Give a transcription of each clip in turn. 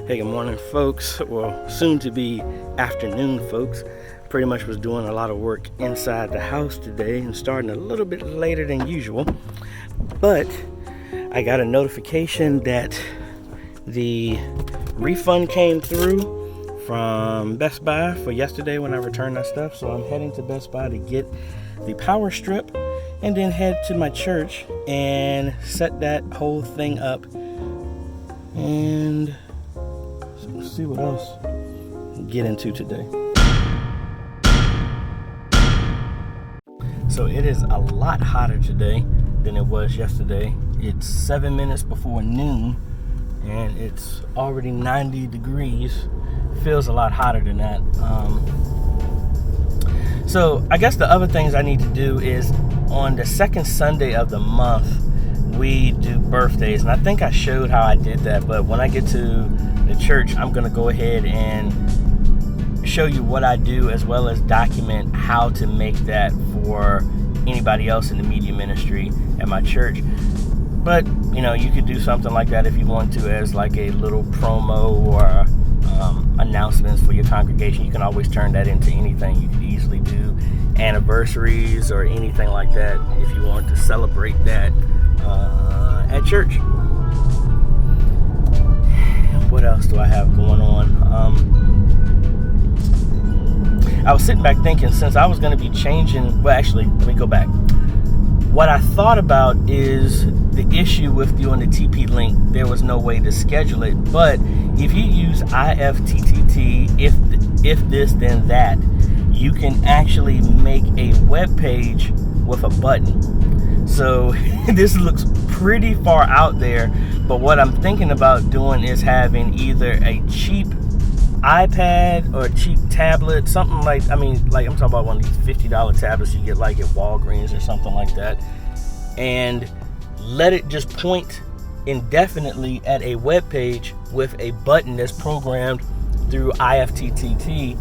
Hey, good morning, folks. Well, soon to be afternoon, folks. Pretty much was doing a lot of work inside the house today and starting a little bit later than usual. But I got a notification that the refund came through from Best Buy for yesterday when I returned that stuff. So I'm heading to Best Buy to get the power strip and then head to my church and set that whole thing up and see what else get into today. So it is a lot hotter today than it was yesterday. It's 7 minutes before noon and it's already 90 degrees. Feels a lot hotter than that. So I guess the other things I need to do is on the second Sunday of the month we do birthdays, and I think I showed how I did that, but when I get to the church I'm gonna go ahead and show you what I do, as well as document how to make that for anybody else in the media ministry at my church. But you know, you could do something like that if you want to, as like a little promo or announcements for your congregation. You can always turn that into anything. You could easily do anniversaries or anything like that if you want to celebrate that at church. What else do I have going on? I was sitting back thinking, since I was going to be changing, well, actually, let me go back. What I thought about is the issue with doing the TP link. There was no way to schedule it, but if you use IFTTT, if this then that, you can actually make a web page with a button. So this looks pretty far out there, but what I'm thinking about doing is having either a cheap iPad or a cheap tablet, something like, I'm talking about one of these $50 tablets you get like at Walgreens or something like that, and let it just point indefinitely at a web page with a button that's programmed through IFTTT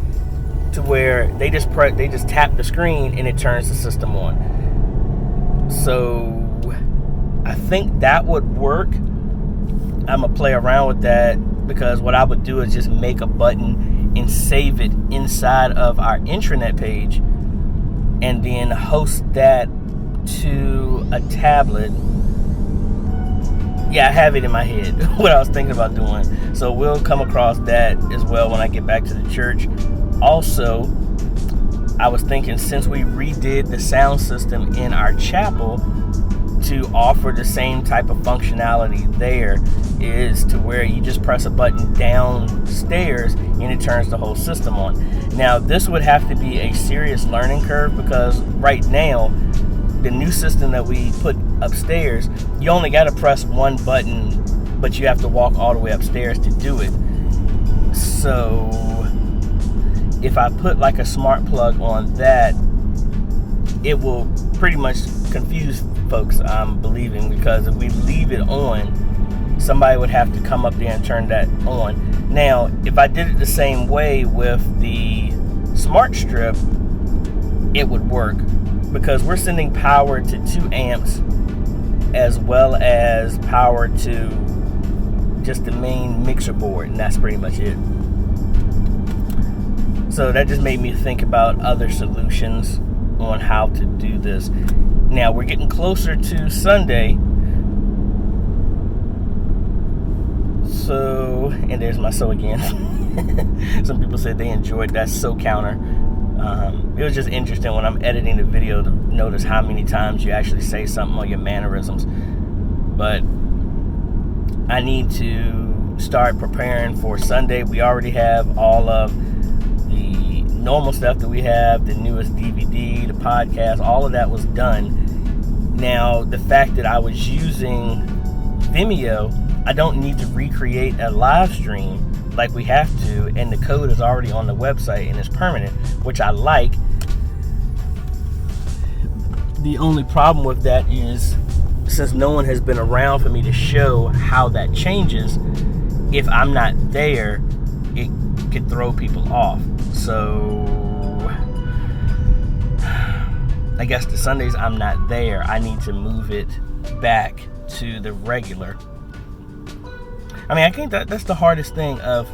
to where they just tap the screen and it turns the system on. So I think that would work. I'm gonna play around with that, because what I would do is just make a button and save it inside of our intranet page and then host that to a tablet. Yeah, I have it in my head what I was thinking about doing. So we'll come across that as well when I get back to the church. Also, I was thinking, since we redid the sound system in our chapel, to offer the same type of functionality there, is to where you just press a button downstairs and it turns the whole system on. Now, this would have to be a serious learning curve, because right now, the new system that we put upstairs, you only got to press one button, but you have to walk all the way upstairs to do it. So if I put like a smart plug on that, it will pretty much confuse folks, I'm believing, because if we leave it on, somebody would have to come up there and turn that on. Now, if I did it the same way with the smart strip, it would work, because we're sending power to 2 amps as well as power to just the main mixer board, and that's pretty much it. So that just made me think about other solutions on how to do this. Now we're getting closer to Sunday. So, and there's my so again. Some people said they enjoyed that so counter. It was just interesting when I'm editing the video to notice how many times you actually say something on your mannerisms. But I need to start preparing for Sunday. We already have all of the normal stuff that we have, the newest DVD, the podcast, all of that was done. Now, the fact that I was using Vimeo, I don't need to recreate a live stream like we have to, and the code is already on the website and it's permanent, which I like. The only problem with that is, since no one has been around for me to show how that changes, if I'm not there, it could throw people off. So I guess the Sundays I'm not there, I need to move it back to the regular. I mean, I think that's the hardest thing of,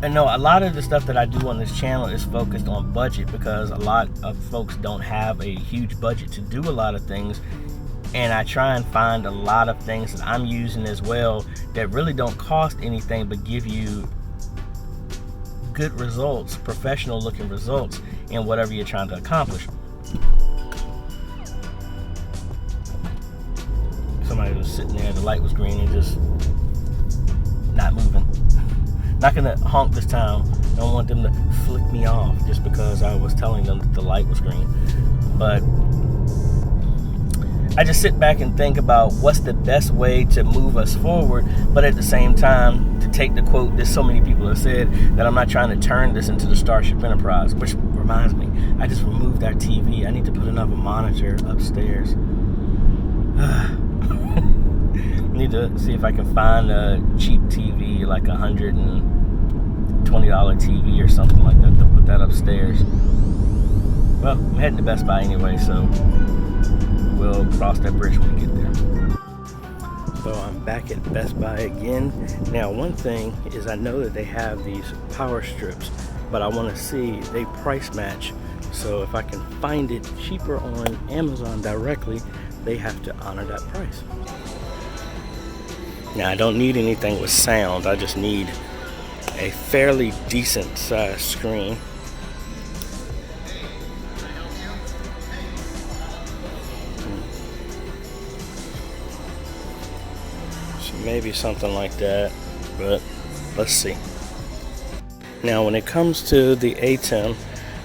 I know a lot of the stuff that I do on this channel is focused on budget, because a lot of folks don't have a huge budget to do a lot of things. And I try and find a lot of things that I'm using as well that really don't cost anything but give you good results, professional looking results in whatever you're trying to accomplish. Somebody was sitting there, the light was green and just not moving. Not gonna honk this time. I don't want them to flick me off just because I was telling them that the light was green. But I just sit back and think about what's the best way to move us forward, but at the same time, to take the quote that so many people have said, that I'm not trying to turn this into the Starship Enterprise, which reminds me, I just removed our TV. I need to put another monitor upstairs. Need to see if I can find a cheap TV, like $120 TV or something like that, to put that upstairs. Well, I'm heading to Best Buy anyway, so we'll cross that bridge when we get there. So I'm back at Best Buy again. Now, one thing is, I know that they have these power strips, but I want to see they price match. So if I can find it cheaper on Amazon directly, they have to honor that price. Now, I don't need anything with sound. I just need a fairly decent sized screen. So maybe something like that, but let's see. Now, when it comes to the ATEM,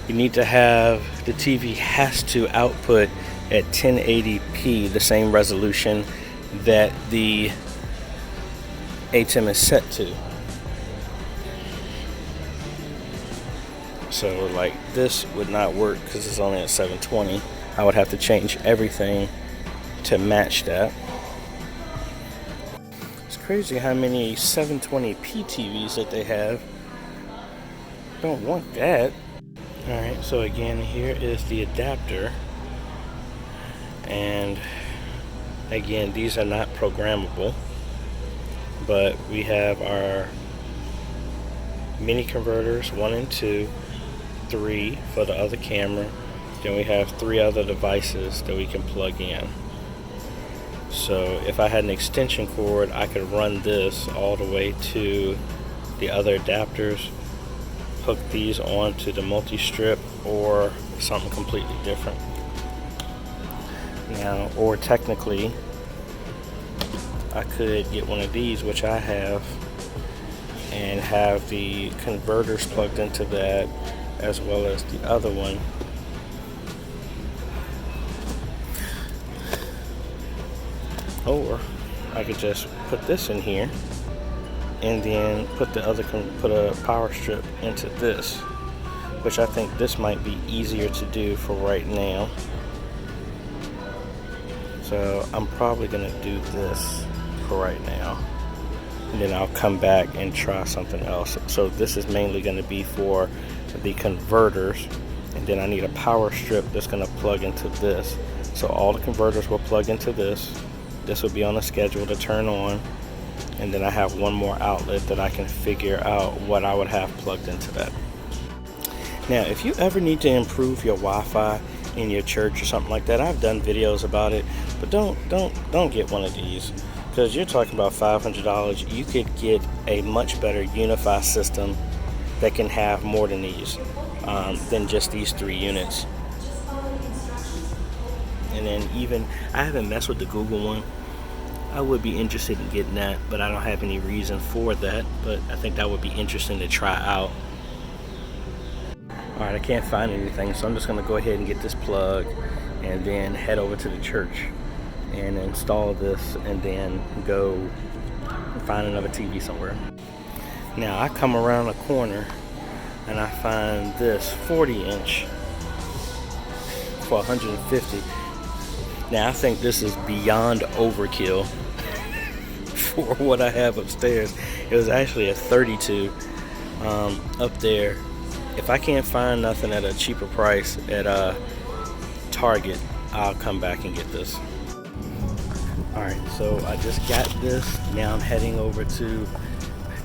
you need to have, the TV has to output at 1080p, the same resolution that the ATEM is set to. So like this would not work because it's only at 720. I would have to change everything to match that. It's crazy how many 720p TVs that they have. Don't want that. Alright, so again, here is the adapter. And again, these are not programmable, but we have our mini converters, 1 and 2, 3 for the other camera. Then we have 3 other devices that we can plug in. So if I had an extension cord, I could run this all the way to the other adapters, hook these onto the multi-strip, or something completely different. Now, or technically, I could get one of these, which I have, and have the converters plugged into that, as well as the other one. Or I could just put this in here, and then put a power strip into this, which I think this might be easier to do for right now. So I'm probably gonna do this for right now, and then I'll come back and try something else. So this is mainly going to be for the converters, and then I need a power strip that's going to plug into this. So all the converters will plug into this. This will be on the schedule to turn on, and then I have one more outlet that I can figure out what I would have plugged into that. Now, if you ever need to improve your Wi-Fi in your church or something like that, I've done videos about it, but don't get one of these, because you're talking about $500. You could get a much better Unify system that can have more than these, than just these 3 units. And then even, I haven't messed with the Google one. I would be interested in getting that, but I don't have any reason for that, but I think that would be interesting to try out. Alright, I can't find anything, so I'm just going to go ahead and get this plug and then head over to the church and install this, and then go find another TV somewhere. Now I come around the corner and I find this 40-inch for $150. Now I think this is beyond overkill for what I have upstairs. It was actually a 32 up there. If I can't find nothing at a cheaper price at Target, I'll come back and get this. Alright, so I just got this. Now I'm heading over to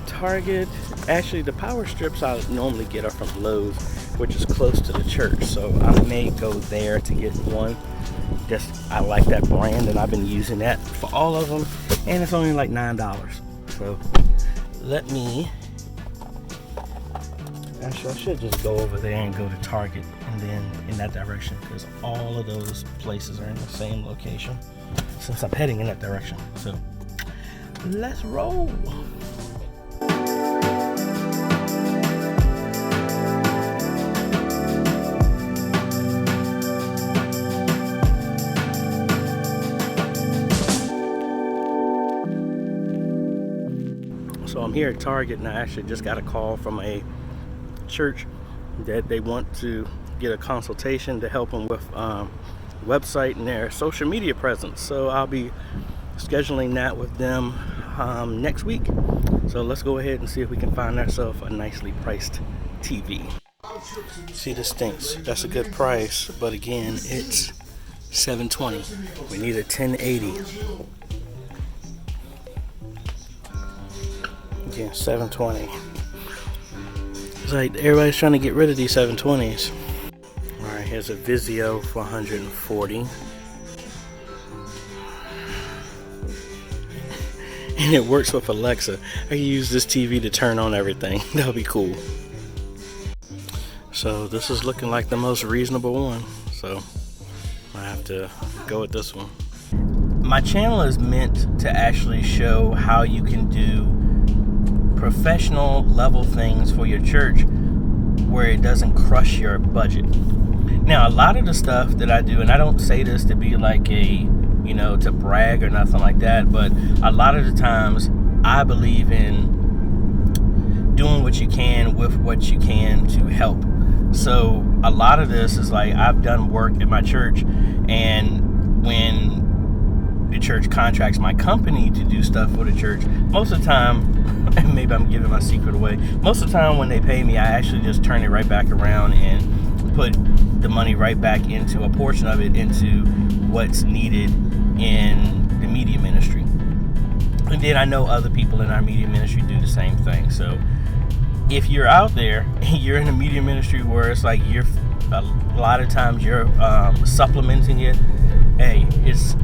Target. Actually, the power strips I normally get are from Lowe's, which is close to the church. So I may go there to get one. Just, I like that brand and I've been using that for all of them. And it's only like $9. So let me... Actually, I should just go over there and go to Target and then in that direction, because all of those places are in the same location since I'm heading in that direction. So let's roll. So I'm here at Target and I actually just got a call from a church that they want to get a consultation to help them with website and their social media presence. So I'll be scheduling that with them next week. So let's go ahead and see if we can find ourselves a nicely priced TV. See, this stinks. That's a good price, but again, it's $720. We need a 1080. Again, $720. It's like everybody's trying to get rid of these 720s. Alright, here's a Vizio for $140. And it works with Alexa. I can use this TV to turn on everything. That'll be cool. So this is looking like the most reasonable one. So I have to go with this one. My channel is meant to actually show how you can do professional level things for your church where it doesn't crush your budget. Now, a lot of the stuff that I do, and I don't say this to be like a, you know, to brag or nothing like that, but a lot of the times I believe in doing what you can with what you can to help. So a lot of this is like, I've done work at my church, and when the church contracts my company to do stuff for the church, most of the time, and maybe I'm giving my secret away, most of the time when they pay me, I actually just turn it right back around and put the money right back into a portion of it into what's needed in the media ministry. And then I know other people in our media ministry do the same thing. So if you're out there and you're in a media ministry where it's like you're a lot of times you're supplementing it, hey, it's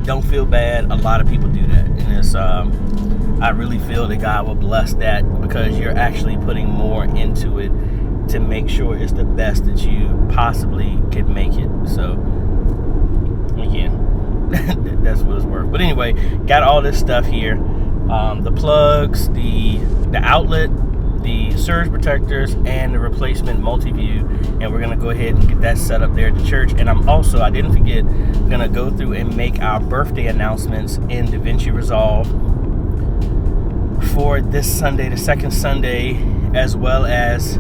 don't feel bad. A lot of people do that, and it's I really feel that God will bless that, because you're actually putting more into it to make sure it's the best that you possibly could make it. So again, that's what it's worth. But anyway, got all this stuff here, the plugs, the outlet, the surge protectors, and the replacement multi-view, and we're gonna go ahead and get that set up there at the church. And I'm also, I didn't forget, gonna go through and make our birthday announcements in DaVinci Resolve for this Sunday, the second Sunday, as well as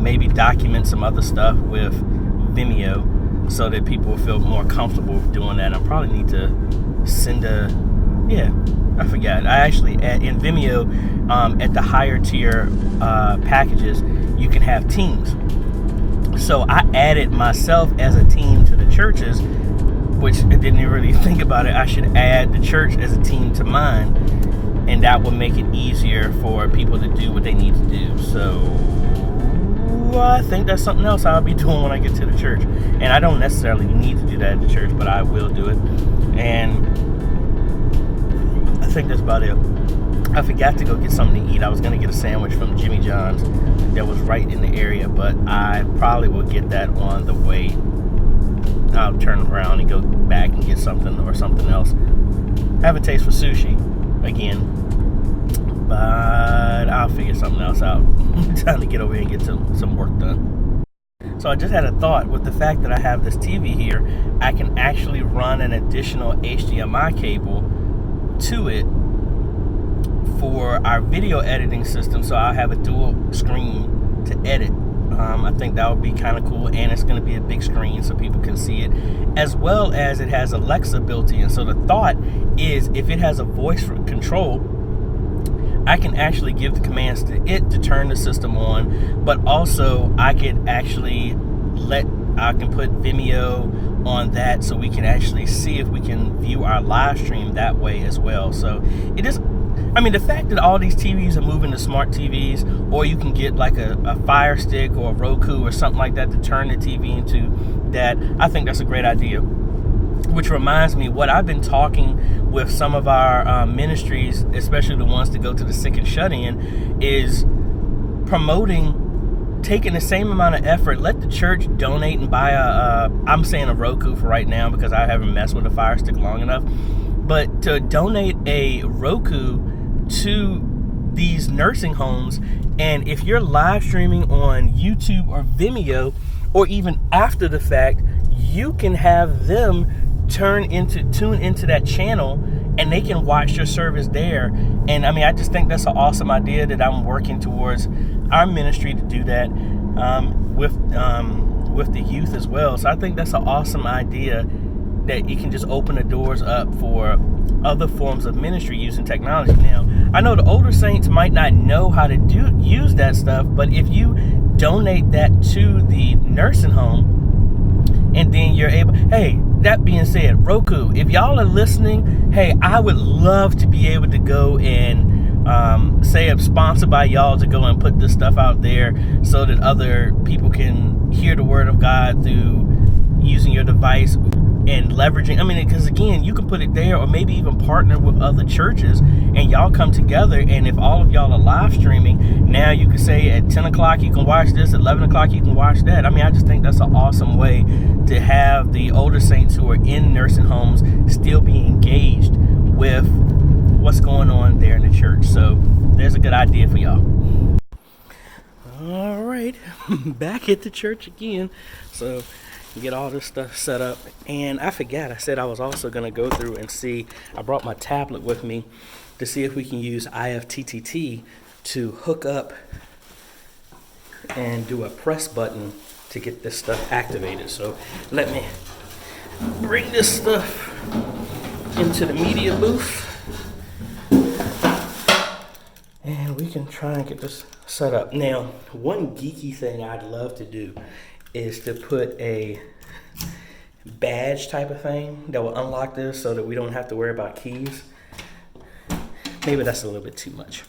maybe document some other stuff with Vimeo so that people will feel more comfortable doing that. I probably need to send I forgot. I actually, in Vimeo, at the higher tier packages, you can have teams. So I added myself as a team to the churches, which I didn't even really think about it. I should add the church as a team to mine, and that will make it easier for people to do what they need to do. So I think that's something else I'll be doing when I get to the church. And I don't necessarily need to do that at the church, but I will do it. And I think that's about it. I forgot to go get something to eat. I was going to get a sandwich from Jimmy John's that was right in the area, but I probably will get that on the way. I'll turn around and go back and get something or something else. Have a taste for sushi again, but I'll figure something else out. Time to get over here and get some work done. So I just had a thought. With the fact that I have this TV here, I can actually run an additional HDMI cable to it for our video editing system, so I'll have a dual screen to edit. I think that would be kind of cool, and it's going to be a big screen so people can see it, as well as it has Alexa built in. So the thought is, if it has a voice control, I can actually give the commands to it to turn the system on, but also I could actually I can put Vimeo on that, so we can actually see if we can view our live stream that way as well. So it is, I mean, the fact that all these TVs are moving to smart TVs, or you can get like a Fire Stick or a Roku or something like that to turn the TV into that, I think that's a great idea. Which reminds me, what I've been talking with some of our ministries, especially the ones that go to the sick and shut in, is promoting taking the same amount of effort. Let the church donate and buy I'm saying a Roku for right now because I haven't messed with a Fire Stick long enough, but to donate a Roku to these nursing homes. And if you're live streaming on YouTube or Vimeo, or even after the fact, you can have them tune into that channel, and they can watch your service there. And I mean, I just think that's an awesome idea that I'm working towards our ministry to do that with the youth as well. So I think that's an awesome idea, that you can just open the doors up for other forms of ministry using technology. Now, I know the older saints might not know how to use that stuff, but if you donate that to the nursing home, and then you're able, hey, that being said, Roku, if y'all are listening, hey, I would love to be able to go and say I'm sponsored by y'all to go and put this stuff out there so that other people can hear the word of God through using your device and leveraging. I mean, because again, you can put it there, or maybe even partner with other churches, and y'all come together. And if all of y'all are live streaming, now you can say at 10 o'clock you can watch this, at 11 o'clock you can watch that. I mean, I just think that's an awesome way to have the older saints who are in nursing homes still be engaged with what's going on there in the church. So there's a good idea for y'all. All right, back at the church again. So get all this stuff set up, and I forgot, I said I was also going to go through and see, I brought my tablet with me to see if we can use IFTTT to hook up and do a press button to get this stuff activated. So let me bring this stuff into the media booth, and we can try and get this set up. Now, one geeky thing I'd love to do is to put a badge type of thing that will unlock this so that we don't have to worry about keys. Maybe that's a little bit too much.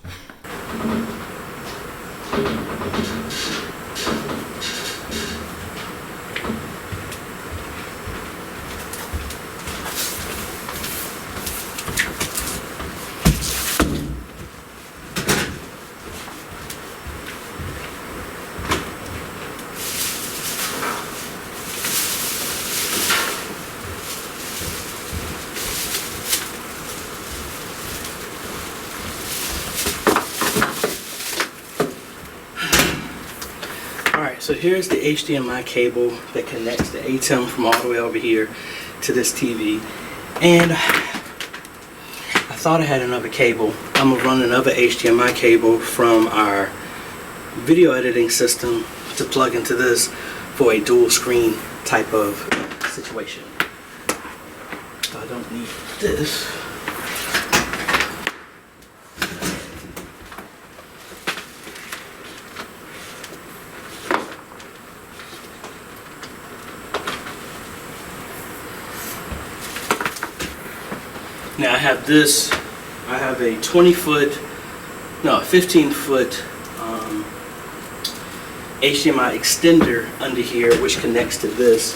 So here's the HDMI cable that connects the ATEM from all the way over here to this TV. And I thought I had another cable. I'm gonna run another HDMI cable from our video editing system to plug into this for a dual screen type of situation. So I don't need this. Now I have this, I have a 15-foot HDMI extender under here which connects to this.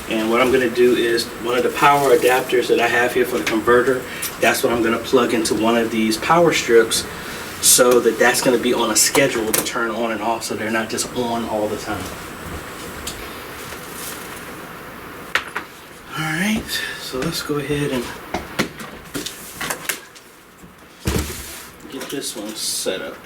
And what I'm going to do is one of the power adapters that I have here for the converter, that's what I'm going to plug into one of these power strips, so that that's going to be on a schedule to turn on and off, so they're not just on all the time. Alright, so let's go ahead and get this one set up.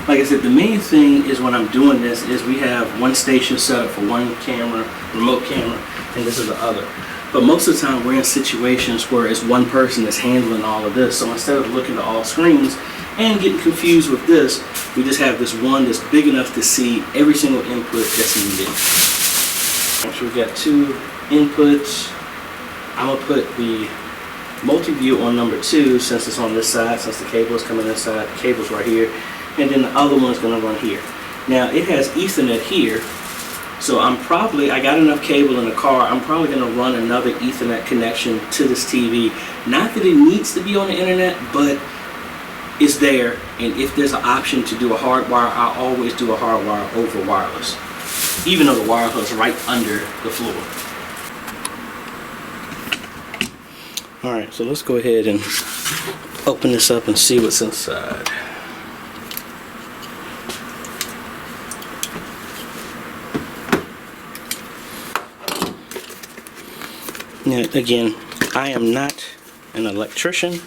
Like like I said, the main thing is when I'm doing this is we have one station set up for one camera, remote camera, and this is the other. But most of the time we're in situations where it's one person that's handling all of this. So instead of looking at all screens and getting confused with this, we just have this one that's big enough to see every single input that's needed. So we've got 2 inputs. I'm gonna put the multi-view on number 2 since it's on this side, since the cable is coming this side, the cable's right here, and then the other one is gonna run here. Now it has Ethernet here, so I got enough cable in the car, I'm probably gonna run another Ethernet connection to this TV. Not that it needs to be on the internet, but it's there, and if there's an option to do a hardwire, I always do a hardwire over wireless, even though the wireless is right under the floor. Alright, so let's go ahead and open this up and see what's inside. Now, again, I am not an electrician,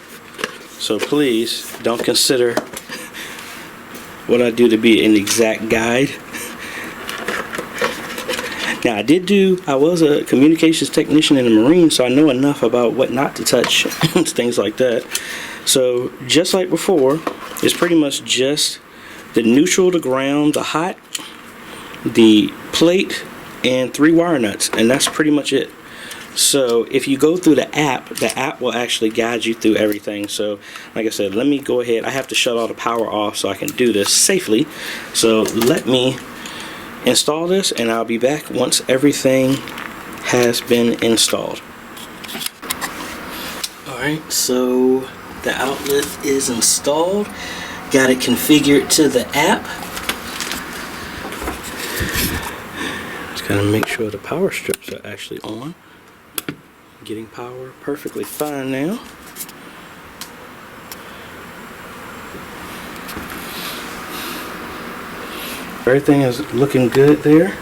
so please don't consider what I do to be an exact guide. Now I was a communications technician in the Marines, so I know enough about what not to touch and things like that. So just like before, it's pretty much just the neutral, the ground, the hot, the plate, and 3 wire nuts, and that's pretty much it. So if you go through the app will actually guide you through everything. So like I said, let me go ahead. I have to shut all the power off so I can do this safely. So let me install this, and I'll be back once everything has been installed. Alright, so the outlet is installed. Got it configured to the app. Just gotta make sure the power strips are actually on. Getting power perfectly fine now. Everything is looking good there,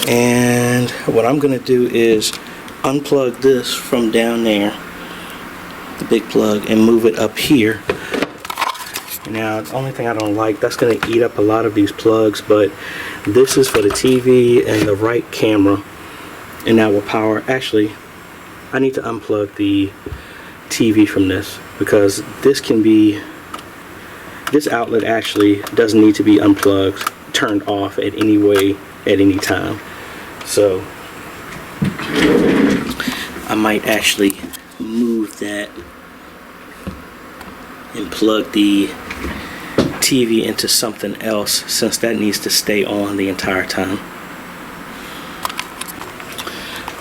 and what I'm going to do is unplug this from down there, the big plug, and move it up here. Now the only thing I don't like, that's going to eat up a lot of these plugs, but this is for the TV and the right camera, and that will power. Actually, I need to unplug the TV from this, because this outlet actually doesn't need to be unplugged, turned off at any way, at any time. So I might actually move that and plug the TV into something else, since that needs to stay on the entire time.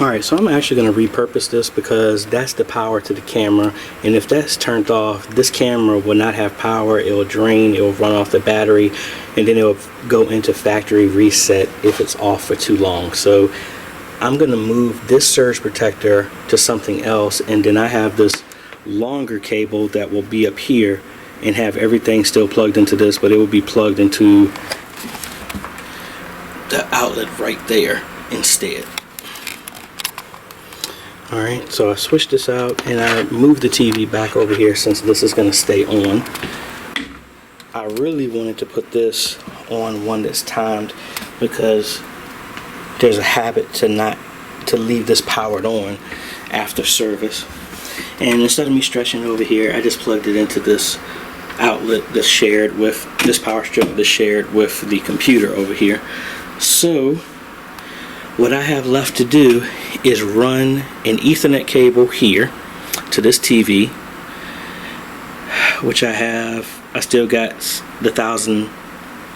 Alright, so I'm actually going to repurpose this, because that's the power to the camera, and if that's turned off, this camera will not have power. It will drain, it will run off the battery, and then it will go into factory reset if it's off for too long. So I'm going to move this surge protector to something else, and then I have this longer cable that will be up here and have everything still plugged into this, but it will be plugged into the outlet right there instead. Alright, so I switched this out, and I moved the TV back over here since this is going to stay on. I really wanted to put this on one that's timed, because there's a habit to leave this powered on after service. And instead of me stretching over here, I just plugged it into this outlet that's shared with this power strip that's shared with the computer over here. So what I have left to do is run an Ethernet cable here to this TV, which I still got a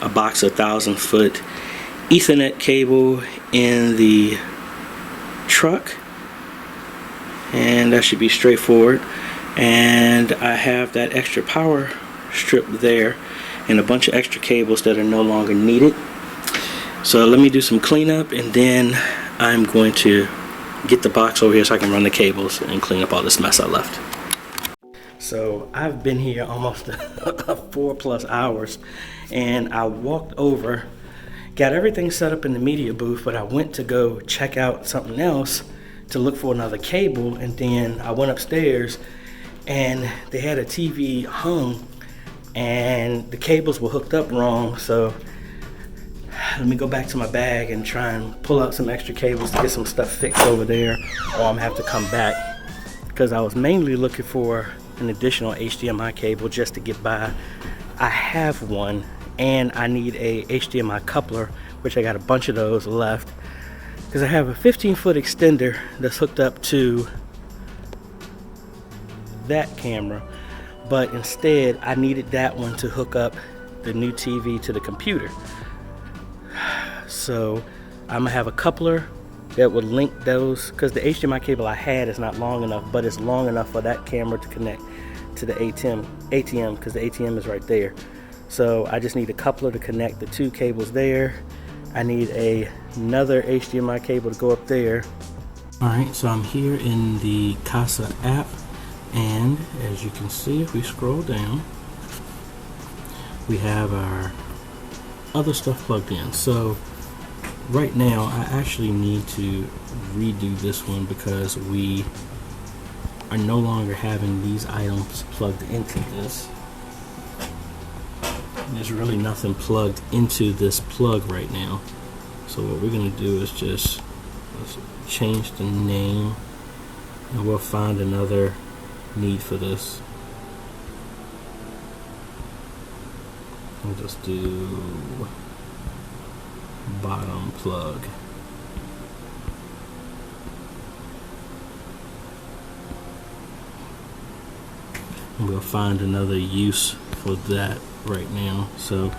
box of 1,000-foot Ethernet cable in the truck, and that should be straightforward. And I have that extra power strip there and a bunch of extra cables that are no longer needed. So let me do some cleanup, and then I'm going to get the box over here so I can run the cables and clean up all this mess I left. So I've been here almost 4+ hours, and I walked over, got everything set up in the media booth, but I went to go check out something else to look for another cable, and then I went upstairs and they had a TV hung, and the cables were hooked up wrong. So let me go back to my bag and try and pull out some extra cables to get some stuff fixed over there, or I'm gonna have to come back, because I was mainly looking for an additional HDMI cable just to get by. I have one, and I need a HDMI coupler, which I got a bunch of those left, because I have a 15-foot extender that's hooked up to that camera, but instead I needed that one to hook up the new TV to the computer. So I'm gonna have a coupler that would link those, because the HDMI cable I had is not long enough, but it's long enough for that camera to connect to the ATM, because the ATM is right there. So I just need a coupler to connect the two cables there. I need another HDMI cable to go up there. Alright, so I'm here in the Kasa app, and as you can see, if we scroll down, we have our other stuff plugged in. So right now I actually need to redo this one because we are no longer having these items plugged into this. There's really nothing plugged into this plug right now. So what we're going to do is just let's change the name, and we'll find another need for this. We'll just do bottom plug. And we'll find another use for that right now. So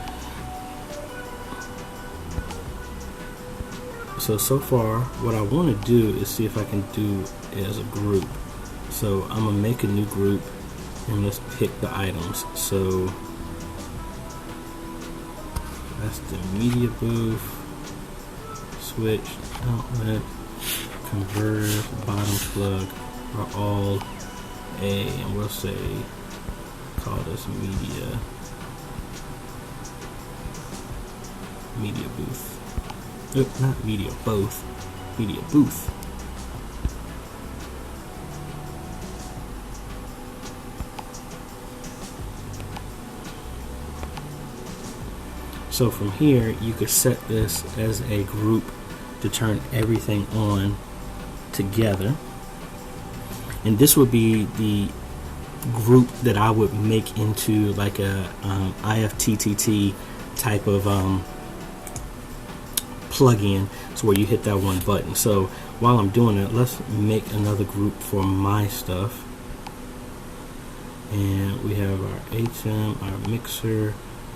far what I want to do is see if I can do it as a group. So I'm gonna make a new group and let's pick the items. So that's the media booth, switch, outlet, converter, bottom plug are all A, and we'll say call this media booth. Not media, both. Media booth. So from here, you could set this as a group to turn everything on together. And this would be the group that I would make into like a IFTTT type of plug-in, so where you hit that one button. So while I'm doing it, let's make another group for my stuff. And we have our HM, our mixer,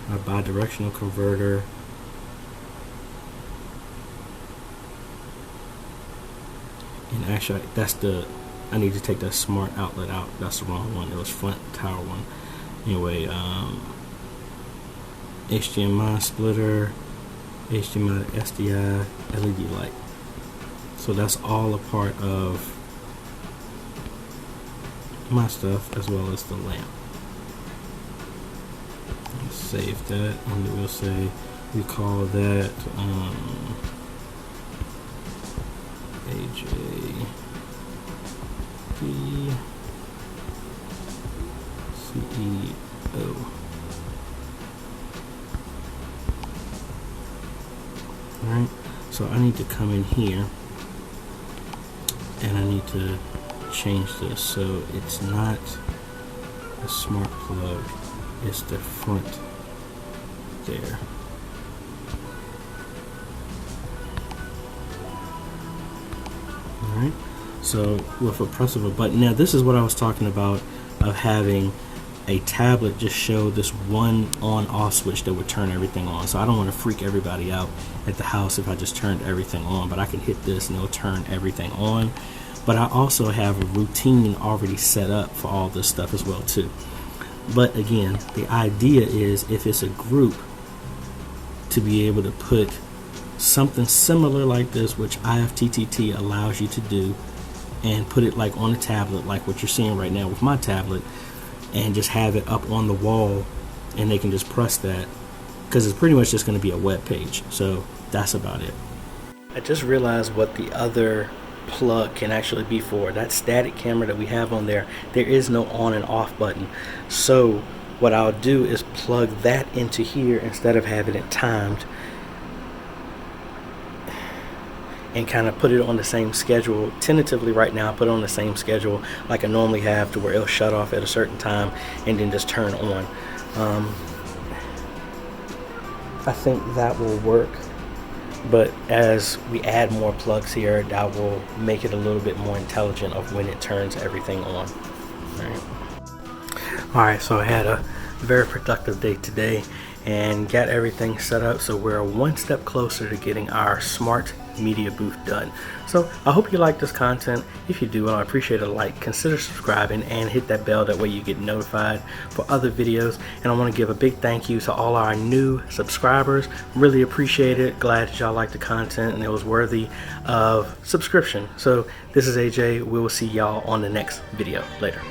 our bi-directional converter, and actually I need to take that smart outlet out. That's the wrong one. It was front tower one. Anyway, HDMI splitter, HDMI to SDI, LED light. So that's all a part of my stuff, as well as the lamp. Let's save that, and we'll say we call that AJaytheCEO. Alright, so I need to come in here and I need to change this so it's not a smart plug, it's the front there. Alright, so with a press of a button, now this is what I was talking about, of having a tablet just show this one on-off switch that would turn everything on. So I don't want to freak everybody out at the house if I just turned everything on, but I can hit this and it'll turn everything on. But I also have a routine already set up for all this stuff as well too. But again, the idea is, if it's a group, to be able to put something similar like this, which IFTTT allows you to do, and put it like on a tablet, like what you're seeing right now with my tablet, and just have it up on the wall, and they can just press that, because it's pretty much just going to be a web page. So that's about it. I just realized what the other plug can actually be for. That static camera that we have on there, there is no on and off button. So what I'll do is plug that into here instead of having it timed, and kind of put it on the same schedule. Tentatively right now, I put it on the same schedule like I normally have, to where it'll shut off at a certain time and then just turn on. I think that will work, but as we add more plugs here, that will make it a little bit more intelligent of when it turns everything on. All right, so I had a very productive day today and got everything set up, so we're one step closer to getting our smart media booth done. So I hope you like this content. If you do, I appreciate a like, consider subscribing, and hit that bell. That way you get notified for other videos. And I want to give a big thank you to all our new subscribers. Really appreciate it. Glad that y'all like the content and it was worthy of subscription. So this is AJ. We will see y'all on the next video. Later.